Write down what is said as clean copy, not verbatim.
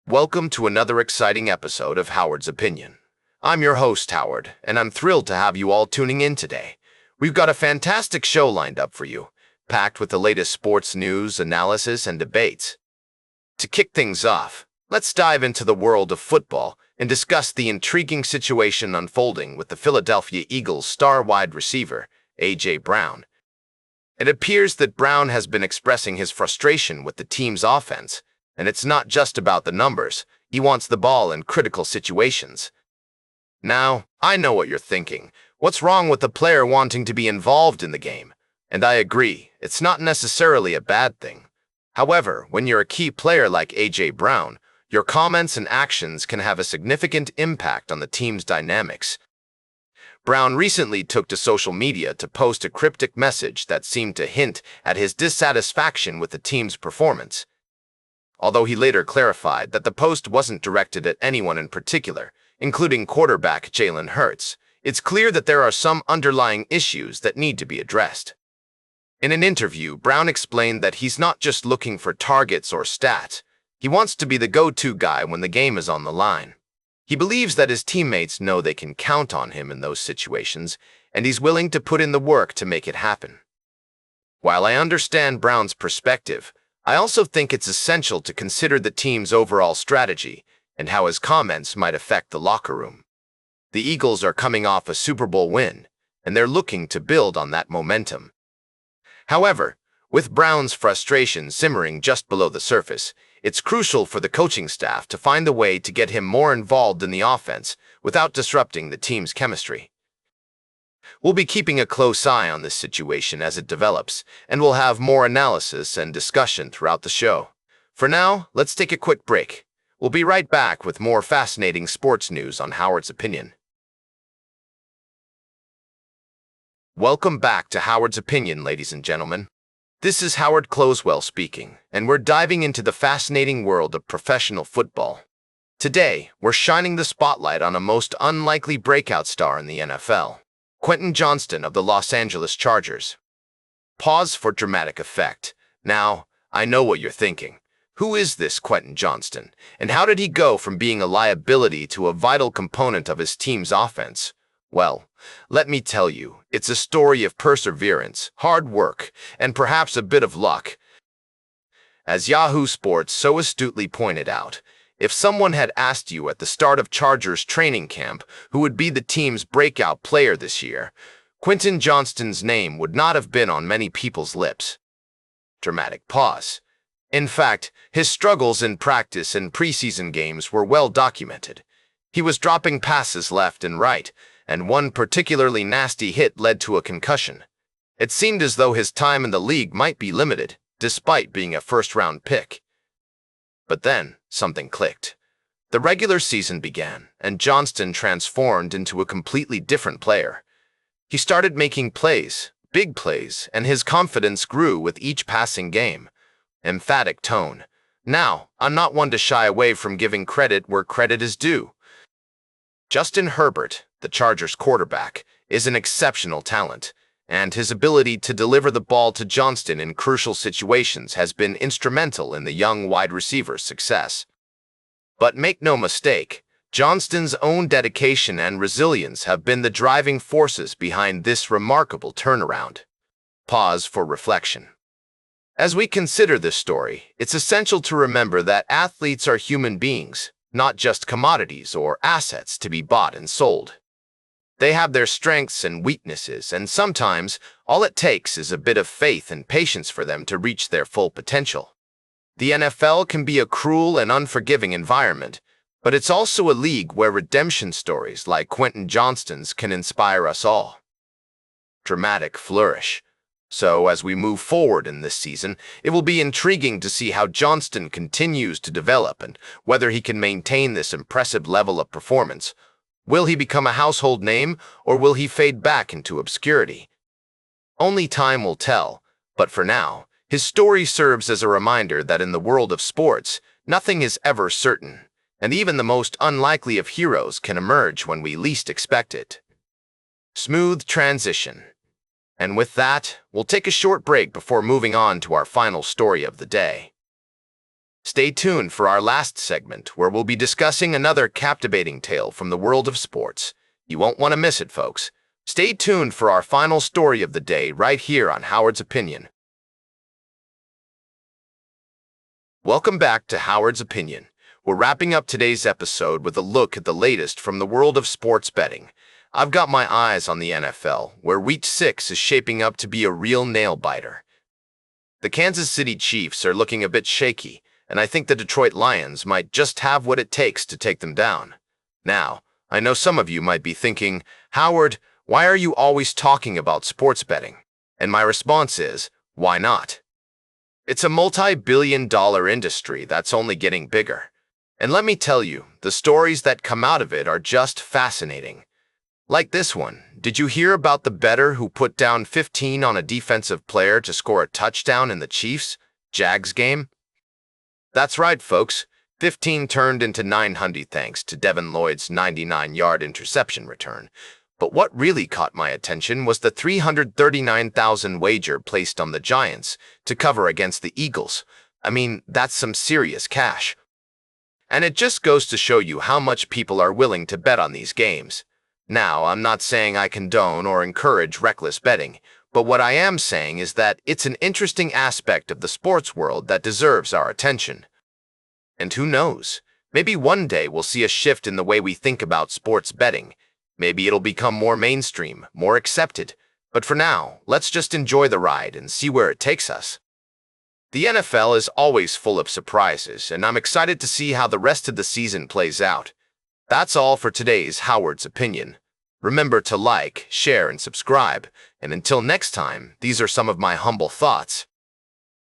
Welcome to another exciting episode of Howard's Opinion. I'm your host, Howard, and I'm thrilled to have you all tuning in today. We've got a fantastic show lined up for you, packed with the latest sports news, analysis, and debates. To kick things off, let's dive into the world of football and discuss the intriguing situation unfolding with the Philadelphia Eagles star wide receiver, A.J. Brown. It appears that Brown has been expressing his frustration with the team's offense, and it's not just about the numbers. He wants the ball in critical situations. Now, I know what you're thinking. What's wrong with the player wanting to be involved in the game? And I agree, it's not necessarily a bad thing. However, when you're a key player like A.J. Brown, your comments and actions can have a significant impact on the team's dynamics. Brown recently took to social media to post a cryptic message that seemed to hint at his dissatisfaction with the team's performance. Although he later clarified that the post wasn't directed at anyone in particular, including quarterback Jalen Hurts, it's clear that there are some underlying issues that need to be addressed. In an interview, Brown explained that he's not just looking for targets or stats. He wants to be the go-to guy when the game is on the line. He believes that his teammates know they can count on him in those situations, and he's willing to put in the work to make it happen. While I understand Brown's perspective, I also think it's essential to consider the team's overall strategy and how his comments might affect the locker room. The Eagles are coming off a Super Bowl win, and they're looking to build on that momentum. However, with Brown's frustration simmering just below the surface, it's crucial for the coaching staff to find a way to get him more involved in the offense without disrupting the team's chemistry. We'll be keeping a close eye on this situation as it develops, and we'll have more analysis and discussion throughout the show. For now, let's take a quick break. We'll be right back with more fascinating sports news on Howard's Opinion. Welcome back to Howard's Opinion, ladies and gentlemen. This is Howard Closewell speaking, and we're diving into the fascinating world of professional football. Today, we're shining the spotlight on a most unlikely breakout star in the NFL. Quentin Johnston of the Los Angeles Chargers. Pause for dramatic effect. Now, I know what you're thinking. Who is this Quentin Johnston, and how did he go from being a liability to a vital component of his team's offense? Well, let me tell you, it's a story of perseverance, hard work, and perhaps a bit of luck. As Yahoo Sports so astutely pointed out, if someone had asked you at the start of Chargers training camp who would be the team's breakout player this year, Quentin Johnston's name would not have been on many people's lips. Dramatic pause. In fact, his struggles in practice and preseason games were well documented. He was dropping passes left and right, and one particularly nasty hit led to a concussion. It seemed as though his time in the league might be limited, despite being a first-round pick. But then, something clicked. The regular season began, and Johnston transformed into a completely different player. He started making plays, big plays, and his confidence grew with each passing game. Emphatic tone. Now, I'm not one to shy away from giving credit where credit is due. Justin Herbert, the Chargers quarterback, is an exceptional talent, and his ability to deliver the ball to Johnston in crucial situations has been instrumental in the young wide receiver's success. But make no mistake, Johnston's own dedication and resilience have been the driving forces behind this remarkable turnaround. Pause for reflection. As we consider this story, it's essential to remember that athletes are human beings, not just commodities or assets to be bought and sold. They have their strengths and weaknesses, and sometimes all it takes is a bit of faith and patience for them to reach their full potential. The NFL can be a cruel and unforgiving environment, but it's also a league where redemption stories like Quentin Johnston's can inspire us all. Dramatic flourish. So as we move forward in this season, it will be intriguing to see how Johnston continues to develop and whether he can maintain this impressive level of performance. Will he become a household name, or will he fade back into obscurity? Only time will tell, but for now, his story serves as a reminder that in the world of sports, nothing is ever certain, and even the most unlikely of heroes can emerge when we least expect it. Smooth transition. And with that, we'll take a short break before moving on to our final story of the day. Stay tuned for our last segment, where we'll be discussing another captivating tale from the world of sports. You won't want to miss it, folks. Stay tuned for our final story of the day right here on Howard's Opinion. Welcome back to Howard's Opinion. We're wrapping up today's episode with a look at the latest from the world of sports betting. I've got my eyes on the NFL, where Week 6 is shaping up to be a real nail-biter. The Kansas City Chiefs are looking a bit shaky, and I think the Detroit Lions might just have what it takes to take them down. Now, I know some of you might be thinking, Howard, why are you always talking about sports betting? And my response is, why not? It's a multi-billion-dollar industry that's only getting bigger. And let me tell you, the stories that come out of it are just fascinating. Like this one, did you hear about the bettor who put down 15 on a defensive player to score a touchdown in the Chiefs-Jags game? That's right, folks. 15 turned into 900 thanks to Devin Lloyd's 99-yard interception return. But what really caught my attention was the $339,000 wager placed on the Giants to cover against the Eagles. I mean, that's some serious cash. And it just goes to show you how much people are willing to bet on these games. Now, I'm not saying I condone or encourage reckless betting, but what I am saying is that it's an interesting aspect of the sports world that deserves our attention. And who knows, maybe one day we'll see a shift in the way we think about sports betting. Maybe it'll become more mainstream, more accepted. But for now, let's just enjoy the ride and see where it takes us. The NFL is always full of surprises, and I'm excited to see how the rest of the season plays out. That's all for today's Howard's Opinion. Remember to like, share, and subscribe. And until next time, these are some of my humble thoughts.